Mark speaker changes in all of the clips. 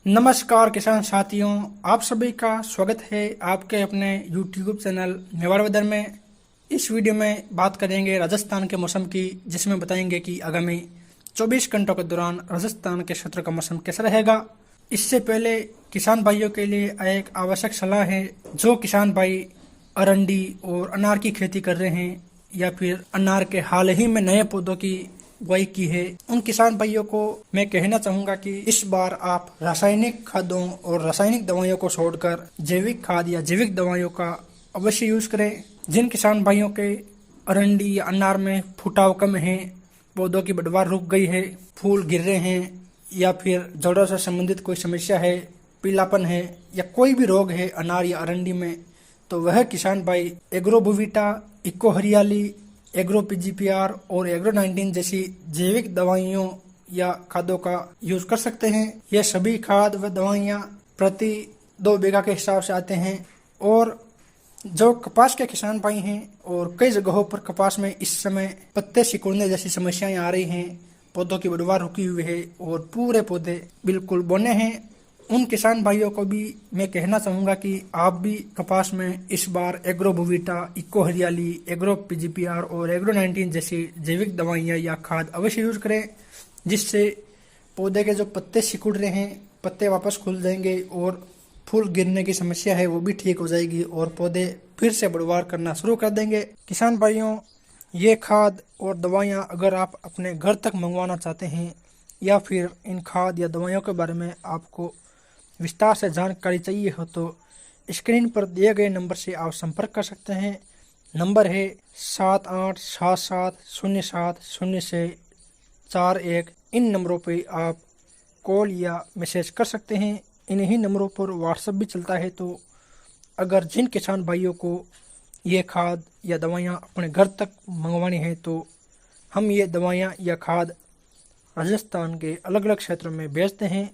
Speaker 1: नमस्कार किसान साथियों, आप सभी का स्वागत है आपके अपने YouTube चैनल मेवाड़ वेदर में। इस वीडियो में बात करेंगे राजस्थान के मौसम की, जिसमें बताएंगे कि आगामी 24 घंटों के दौरान राजस्थान के क्षेत्र का मौसम कैसा रहेगा। इससे पहले किसान भाइयों के लिए एक आवश्यक सलाह है। जो किसान भाई अरंडी और अनार की खेती कर रहे हैं या फिर अनार के हाल ही में नए पौधों की बुआई की है, उन किसान भाइयों को मैं कहना चाहूंगा कि इस बार आप रासायनिक खादों और रासायनिक दवाइयों को छोड़कर जैविक खाद या जैविक दवाइयों का अवश्य यूज करें। जिन किसान भाइयों के अरंडी या अनार में फुटाव कम है, पौधों की बढ़वार रुक गई है, फूल गिर रहे हैं या फिर जड़ों से संबंधित कोई समस्या है, पीलापन है या कोई भी रोग है अनार या अरंडी में, तो वह किसान भाई एग्रोबुविटा, इको हरियाली, एग्रो पीजीपीआर और एग्रो 19 जैसी जैविक दवाइयों या खादों का यूज कर सकते हैं। यह सभी खाद व दवाइयाँ प्रति 2 बीघा के हिसाब से आते हैं। और जो कपास के किसान भाई हैं और कई जगहों पर कपास में इस समय पत्ते सिकुड़ने जैसी समस्याएं आ रही हैं, पौधों की बढ़वार रुकी हुई है और पूरे पौधे बिल्कुल बौने हैं, उन किसान भाइयों को भी मैं कहना चाहूंगा कि आप भी कपास में इस बार एग्रोबुविटा, इको हरियाली, एग्रो पीजीपीआर और एग्रो 19 जैसी जैविक दवाइयाँ या खाद अवश्य यूज करें, जिससे पौधे के जो पत्ते सिकुड़ रहे हैं, पत्ते वापस खुल जाएंगे और फूल गिरने की समस्या है वो भी ठीक हो जाएगी और पौधे फिर से बढ़वार करना शुरू कर देंगे। किसान भाइयों, ये खाद और दवाइयाँ अगर आप अपने घर तक मंगवाना चाहते हैं या फिर इन खाद या दवाइयों के बारे में आपको विस्तार से जानकारी चाहिए हो तो स्क्रीन पर दिए गए नंबर से आप संपर्क कर सकते हैं। नंबर है 7877070641। इन नंबरों पे आप कॉल या मैसेज कर सकते हैं। इन्हीं नंबरों पर व्हाट्सएप भी चलता है। तो अगर जिन किसान भाइयों को ये खाद या दवाइयाँ अपने घर तक मंगवानी है तो हम ये दवाइयाँ या खाद राजस्थान के अलग अलग क्षेत्रों में बेचते हैं।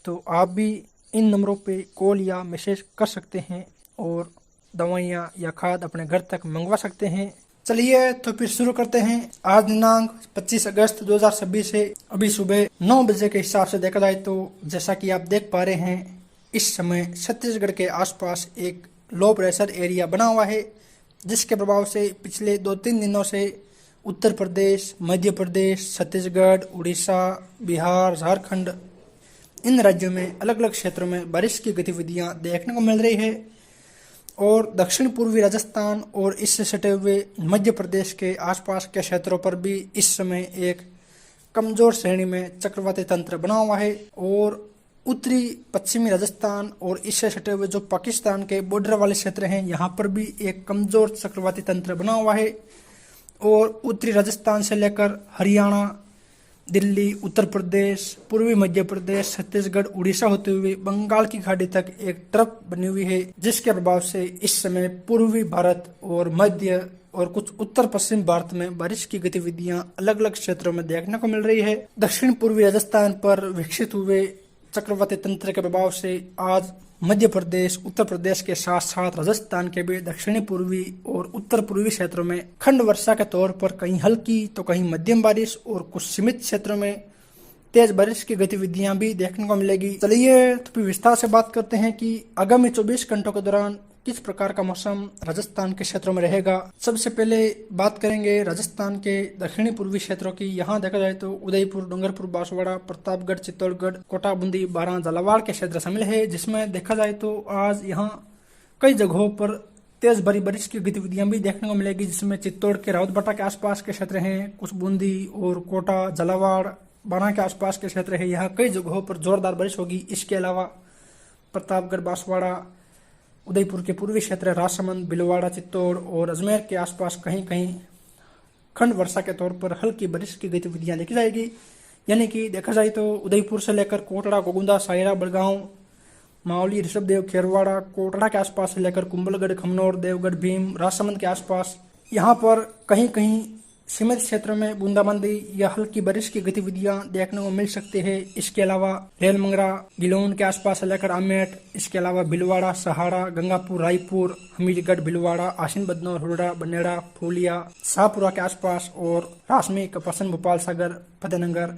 Speaker 1: तो आप भी इन नंबरों पे कॉल या मैसेज कर सकते हैं और दवाइयाँ या खाद अपने घर तक मंगवा सकते हैं। चलिए तो फिर शुरू करते हैं। आज दिनांक 25 अगस्त 2026 है। अभी सुबह 9 बजे के हिसाब से देखा जाए तो जैसा कि आप देख पा रहे हैं, इस समय छत्तीसगढ़ के आसपास एक लो प्रेशर एरिया बना हुआ है, जिसके प्रभाव से पिछले 2-3 दिनों से उत्तर प्रदेश, मध्य प्रदेश, छत्तीसगढ़, उड़ीसा, बिहार, झारखंड, इन राज्यों में अलग अलग क्षेत्रों में बारिश की गतिविधियां देखने को मिल रही है। और दक्षिण पूर्वी राजस्थान और इससे सटे हुए मध्य प्रदेश के आसपास के क्षेत्रों पर भी इस समय एक कमजोर श्रेणी में चक्रवाती तंत्र बना हुआ है। और उत्तरी पश्चिमी राजस्थान और इससे सटे हुए जो पाकिस्तान के बॉर्डर वाले क्षेत्र हैं, यहाँ पर भी एक कमजोर चक्रवाती तंत्र बना हुआ है। और उत्तरी राजस्थान से लेकर हरियाणा, दिल्ली, उत्तर प्रदेश, पूर्वी मध्य प्रदेश, छत्तीसगढ़, उड़ीसा होते हुए बंगाल की खाड़ी तक एक ट्रफ बनी हुई है, जिसके प्रभाव से इस समय पूर्वी भारत और मध्य और कुछ उत्तर पश्चिम भारत में बारिश की गतिविधियां अलग अलग क्षेत्रों में देखने को मिल रही है। दक्षिण पूर्वी राजस्थान पर विकसित हुए चक्रवाती तंत्र के प्रभाव से आज मध्य प्रदेश, उत्तर प्रदेश के साथ साथ राजस्थान के भी दक्षिणी पूर्वी और उत्तर पूर्वी क्षेत्रों में खंड वर्षा के तौर पर कहीं हल्की तो कहीं मध्यम बारिश और कुछ सीमित क्षेत्रों में तेज बारिश की गतिविधियां भी देखने को मिलेगी। चलिए तो फिर विस्तार से बात करते हैं कि आगामी 24 घंटों के दौरान किस प्रकार का मौसम राजस्थान के क्षेत्रों में रहेगा। सबसे पहले बात करेंगे राजस्थान के दक्षिणी पूर्वी क्षेत्रों की। यहाँ देखा जाए तो उदयपुर, डूंगरपुर, बांसवाड़ा, प्रतापगढ़, चित्तौड़गढ़, कोटा, बूंदी, बारां, झालावाड़ के क्षेत्र शामिल है, जिसमें देखा जाए तो आज यहाँ कई जगहों पर तेज भारी बारिश की गतिविधियां भी देखने को मिलेगी, जिसमें चित्तौड़ के रावतबाटा के आसपास के क्षेत्र हैं, कुछ बूंदी और कोटा, झालावाड़, बारां के आसपास के क्षेत्र है, यहाँ कई जगहों पर जोरदार बारिश होगी। इसके अलावा प्रतापगढ़, बांसवाड़ा, उदयपुर के पूर्वी क्षेत्र राजसमंद, भीलवाड़ा, चित्तौड़ और अजमेर के आसपास कहीं कहीं खंड वर्षा के तौर पर हल्की बारिश की गतिविधियां देखी जाएगी। यानी कि देखा जाए तो उदयपुर से लेकर कोटड़ा, गोगुंदा, सायरा, बड़गांव, मावली, ऋषभदेव, खेरवाड़ा, कोटड़ा के आसपास से लेकर कुंभलगढ़, खमनौर, देवगढ़, भीम, राजसमंद के आसपास यहाँ पर कहीं कहीं सीमित क्षेत्रों में बूंदाबांदी या हल्की बारिश की गतिविधियां देखने को मिल सकती है। इसके अलावा रेलमंगरा, गिलोन के आसपास से लेकर आमेट, इसके अलावा भीलवाड़ा, सहाड़ा, गंगापुर, रायपुर, हमीरगढ़, भीलवाड़ा, आसीन, बदनौर, हुडा, बनेड़ा, फूलिया, शाहपुरा के आसपास और रासमी, कपासन, भोपाल, सागर, फतेहनगर,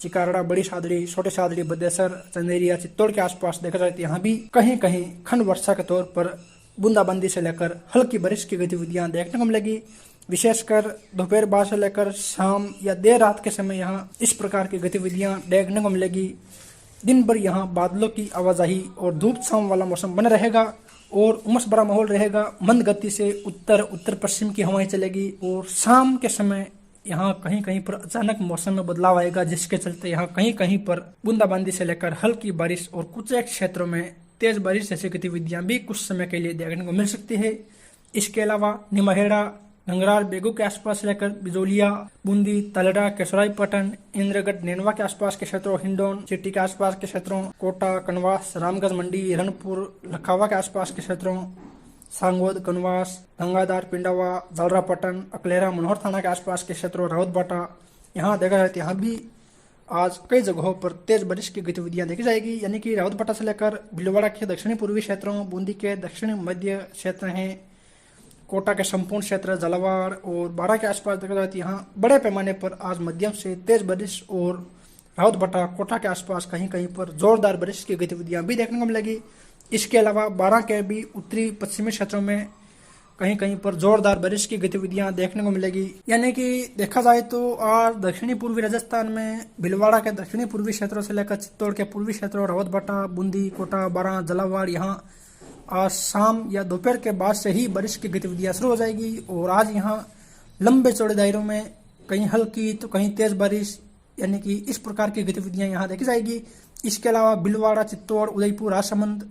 Speaker 1: चिकारड़ा, बड़ी सादड़ी, छोटे सादड़ी, बदेसर, चंदेरिया, चित्तौड़ के आसपास देखा जाए तो यहाँ भी कहीं कहीं खंड वर्षा के तौर पर बूंदाबांदी से लेकर हल्की बारिश की गतिविधियां देखने को मिलेगी। विशेषकर दोपहर बाद से लेकर शाम या देर रात के समय यहाँ इस प्रकार की गतिविधियां देखने को मिलेगी। दिन भर यहाँ बादलों की आवाजाही और धूप छांव वाला मौसम बना रहेगा और उमस भरा माहौल रहेगा। मंद गति से उत्तर पश्चिम की हवाएं चलेगी और शाम के समय यहाँ कहीं कहीं पर अचानक मौसम में बदलाव आएगा, जिसके चलते यहाँ कहीं कहीं पर बूंदाबांदी से लेकर हल्की बारिश और कुछ एक क्षेत्रों में तेज बारिश जैसी गतिविधियां भी कुछ समय के लिए देखने को मिल सकती है। इसके अलावा निमहेड़ा, गंगरार, बेगू के आसपास लेकर बिजोलिया, बूंदी, तलड़ा, केसराईपटन, इंद्रगढ़, नैनवा के आसपास के क्षेत्रों, हिंडौन, चिट्टी के आसपास के क्षेत्रों, कोटा, कनवास, रामगंज मंडी, हिरणपुर, लखावा के आसपास के क्षेत्रों, सांगोद, कनवास, गंगाधार, पिंडावा, जलरापटन, अकलेरा, मनोहर थाना के आसपास के क्षेत्रों, रावतबाटा, यहाँ देखा जाए तो यहाँ भी आज कई जगहों पर तेज बारिश की गतिविधियां देखी जाएगी। यानी कि रावतबाटा से लेकर भीलवाड़ा के दक्षिणी पूर्वी क्षेत्रों, बूंदी के दक्षिणी मध्य क्षेत्र हैं, कोटा के संपूर्ण क्षेत्र, झालावाड़ और बारा के आसपास देखा जाए तो यहाँ बड़े पैमाने पर आज मध्यम से तेज बारिश और रावतबाटा, कोटा के आसपास कहीं कहीं पर जोरदार बारिश की गतिविधियां भी देखने को मिलेगी। इसके अलावा बारा के भी उत्तरी पश्चिमी क्षेत्रों में कहीं कहीं पर जोरदार बारिश की गतिविधियां देखने को मिलेगी। यानी कि देखा जाए तो आज दक्षिणी पूर्वी राजस्थान में भीलवाड़ा के दक्षिणी पूर्वी क्षेत्रों से लेकर चित्तौड़ के पूर्वी क्षेत्रों, रावतबाटा, बूंदी, कोटा, बारा, झालावाड़, यहाँ आज शाम या दोपहर के बाद से ही बारिश की गतिविधियां शुरू हो जाएगी और आज यहाँ लंबे चौड़े दायरों में कहीं हल्की तो कहीं तेज बारिश, यानी कि इस प्रकार की गतिविधियां यहाँ देखी जाएगी। इसके अलावा भीलवाड़ा, चित्तौड़, उदयपुर, राजसमंद,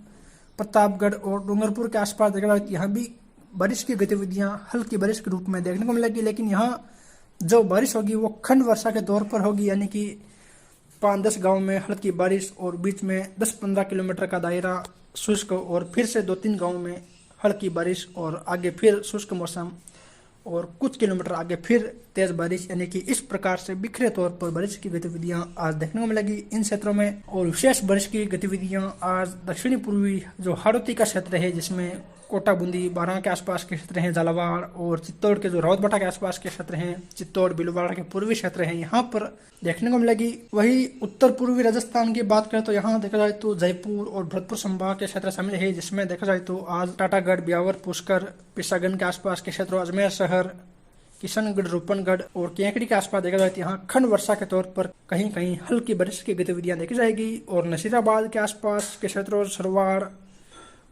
Speaker 1: प्रतापगढ़ और डूंगरपुर के आसपास देखा जाए यहाँ भी बारिश की गतिविधियां हल्की बारिश के रूप में देखने को मिलेगी। लेकिन यहाँ जो बारिश होगी वो खंड वर्षा के तौर पर होगी, यानी कि 5-10 गांव में हल्की बारिश और बीच में 10-15 किलोमीटर का दायरा शुष्क और फिर से 2-3 गांव में हल्की बारिश और आगे फिर शुष्क मौसम और कुछ किलोमीटर आगे फिर तेज बारिश, यानी कि इस प्रकार से बिखरे तौर पर बारिश की गतिविधियां आज देखने को मिलेगी इन क्षेत्रों में। और विशेष बारिश की गतिविधियां आज दक्षिणी पूर्वी जो हाड़ौती का क्षेत्र है, जिसमें कोटा, बूंदी, बारा के आसपास के क्षेत्र हैं, झालावाड़ और चित्तौड़ के जो रावतबाटा के आसपास के क्षेत्र हैं, चित्तौड़, भीलवाड़ा के पूर्वी क्षेत्र हैं, यहाँ पर देखने को मिलेगी। वही उत्तर पूर्वी राजस्थान की बात करें तो यहाँ देखा जाए तो जयपुर और भरतपुर संभाग के क्षेत्र शामिल है, जिसमें देखा जाए तो आज टाटागढ़, ब्यावर, पुष्कर, पिसागन के आसपास के क्षेत्रों, अजमेर शहर, किशनगढ़, रूपनगढ़ और केंकड़ी के आसपास देखा जाए तो यहाँ खंड वर्षा के तौर पर कहीं कहीं हल्की बारिश की गतिविधियां देखी जाएगी। और नसीराबाद के आसपास के क्षेत्रों, सरवाड़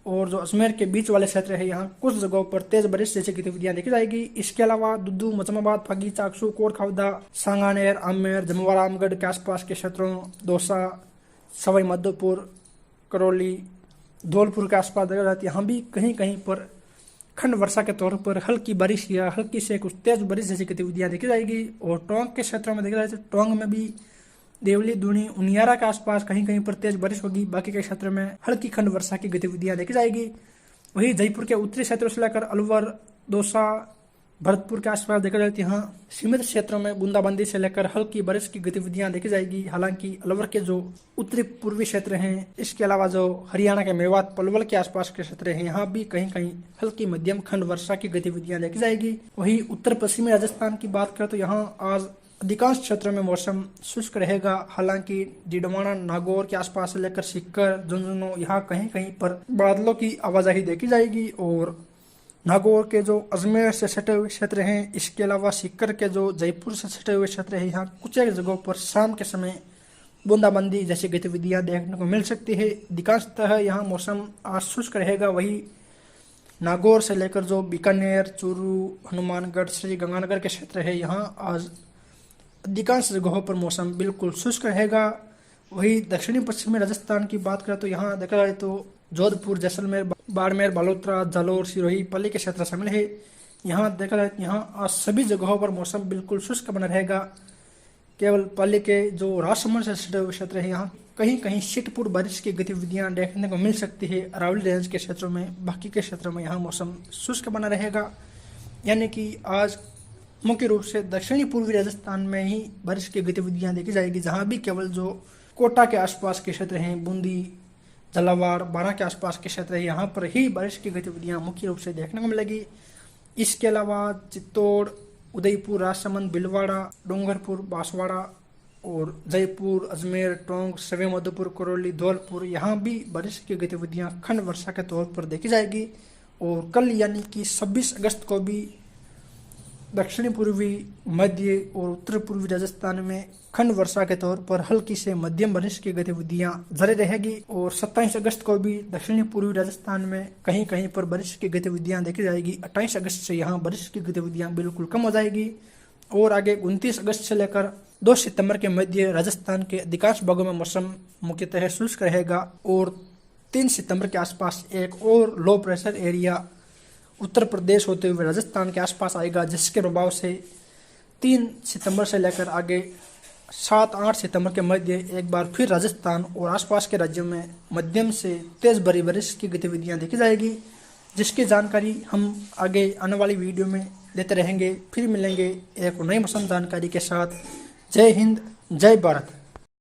Speaker 1: और जो अजमेर के बीच वाले क्षेत्र है, यहाँ कुछ जगहों पर तेज बारिश जैसी गतिविधियां देखी जाएगी। इसके अलावा दुद्दू, मजमाबाद, फागी, चाकसू, कोटखावदा, सांगानेर, आमेर, जमवारामगढ़ के आसपास के क्षेत्रों, दौसा, सवाई माधोपुर, करौली, धौलपुर के आसपास देखा जाए यहाँ भी कहीं कहीं पर खंड वर्षा के तौर पर हल्की बारिश या हल्की से कुछ तेज बारिश जैसी गतिविधियां देखी जाएगी। और टोंक के क्षेत्रों में देखा जाए तो टोंक में भी देवली, दूनी, उनियारा के आसपास कहीं कहीं पर तेज बारिश होगी। बाकी के क्षेत्रों में हल्की खंड वर्षा की गतिविधियां देखी जाएगी। वही जयपुर के उत्तरी क्षेत्रों से लेकर अलवर, दौसा, भरतपुर के आसपास देखा जाए तो यहाँ सीमित क्षेत्रों में बूंदाबांदी से लेकर हल्की बारिश की गतिविधियां देखी जाएगी। हालांकि अलवर के जो उत्तरी पूर्वी क्षेत्र हैं, इसके अलावा जो हरियाणा के मेवात, पलवल के आसपास के क्षेत्र हैं, यहाँ भी कहीं कहीं हल्की मध्यम खंड वर्षा की गतिविधियां देखी जाएगी। वही उत्तर पश्चिमी राजस्थान की बात करें तो यहाँ आज अधिकांश क्षेत्रों में मौसम शुष्क रहेगा। हालांकि डिडवाना, नागौर के आसपास से लेकर सीकर, झुंझुनू, यहाँ कहीं कहीं पर बादलों की आवाजाही देखी जाएगी। और नागौर के जो अजमेर से सटे हुए क्षेत्र हैं, इसके अलावा सीकर के जो जयपुर से सटे हुए क्षेत्र हैं, यहाँ कुछ एक जगहों पर शाम के समय बूंदाबांदी जैसी गतिविधियां देखने को मिल सकती है। अधिकांशतः यहाँ मौसम आज शुष्क रहेगा। वही नागौर से लेकर जो बीकानेर, चूरू, हनुमानगढ़, श्री गंगानगर के क्षेत्र है, यहाँ आज अधिकांश जगहों पर मौसम बिल्कुल शुष्क रहेगा। वही दक्षिणी पश्चिमी राजस्थान की बात करें तो यहाँ देखा जाए तो जोधपुर, जैसलमेर, बाड़मेर, बालोतरा, जालोर, सिरोही, पाली के क्षेत्र शामिल है। यहाँ देखा जाए तो यहाँ आज सभी जगहों पर मौसम बिल्कुल शुष्क बना रहेगा। केवल पाली के जो राजसमंद से सटे हुए क्षेत्र है, यहाँ कहीं कहीं छिटपुट बारिश की गतिविधियां देखने को मिल सकती है अरावली रेंज के क्षेत्रों में। बाकी के क्षेत्रों में यहाँ मौसम शुष्क बना रहेगा। यानी कि आज मुख्य रूप से दक्षिणी पूर्वी राजस्थान में ही बारिश की गतिविधियां देखी जाएगी, जहां भी केवल जो कोटा के आसपास के क्षेत्र हैं, बूंदी, झालावाड़, बारा के आसपास के क्षेत्र है, यहाँ पर ही बारिश की गतिविधियां मुख्य रूप से देखने को मिलेगी। इसके अलावा चित्तौड़, उदयपुर, राजसमंद, भीलवाड़ा, डूंगरपुर, बांसवाड़ा, और जयपुर, अजमेर, टोंक, सवाई माधोपुर, करौली, धौलपुर, यहाँ भी बारिश की गतिविधियाँ खंड वर्षा के तौर पर देखी जाएगी। और कल यानी कि 26 अगस्त को भी दक्षिणी पूर्वी, मध्य और उत्तर पूर्वी राजस्थान में खंड वर्षा के तौर पर हल्की से मध्यम बारिश की गतिविधियां जारी रहेगी। और 27 अगस्त को भी दक्षिणी पूर्वी राजस्थान में कहीं कहीं पर बारिश की गतिविधियां देखी जाएगी। 28 अगस्त से यहाँ बारिश की गतिविधियां बिल्कुल कम हो जाएगी। और आगे 29 अगस्त से लेकर 2 सितंबर के मध्य राजस्थान के अधिकांश भागों में मौसम मुख्यतः शुष्क रहेगा। और 3 सितंबर के आसपास एक और low pressure area Uttar Pradesh होते हुए राजस्थान के आसपास आएगा, जिसके प्रभाव से 3 सितंबर से लेकर आगे 7-8 सितंबर के मध्य एक बार फिर राजस्थान और आसपास के राज्यों में मध्यम से तेज भरी बारिश की गतिविधियां देखी जाएगी, जिसकी जानकारी हम आगे आने वाली वीडियो में देते रहेंगे। फिर मिलेंगे एक नई मौसम जानकारी के साथ। जय हिंद, जय भारत।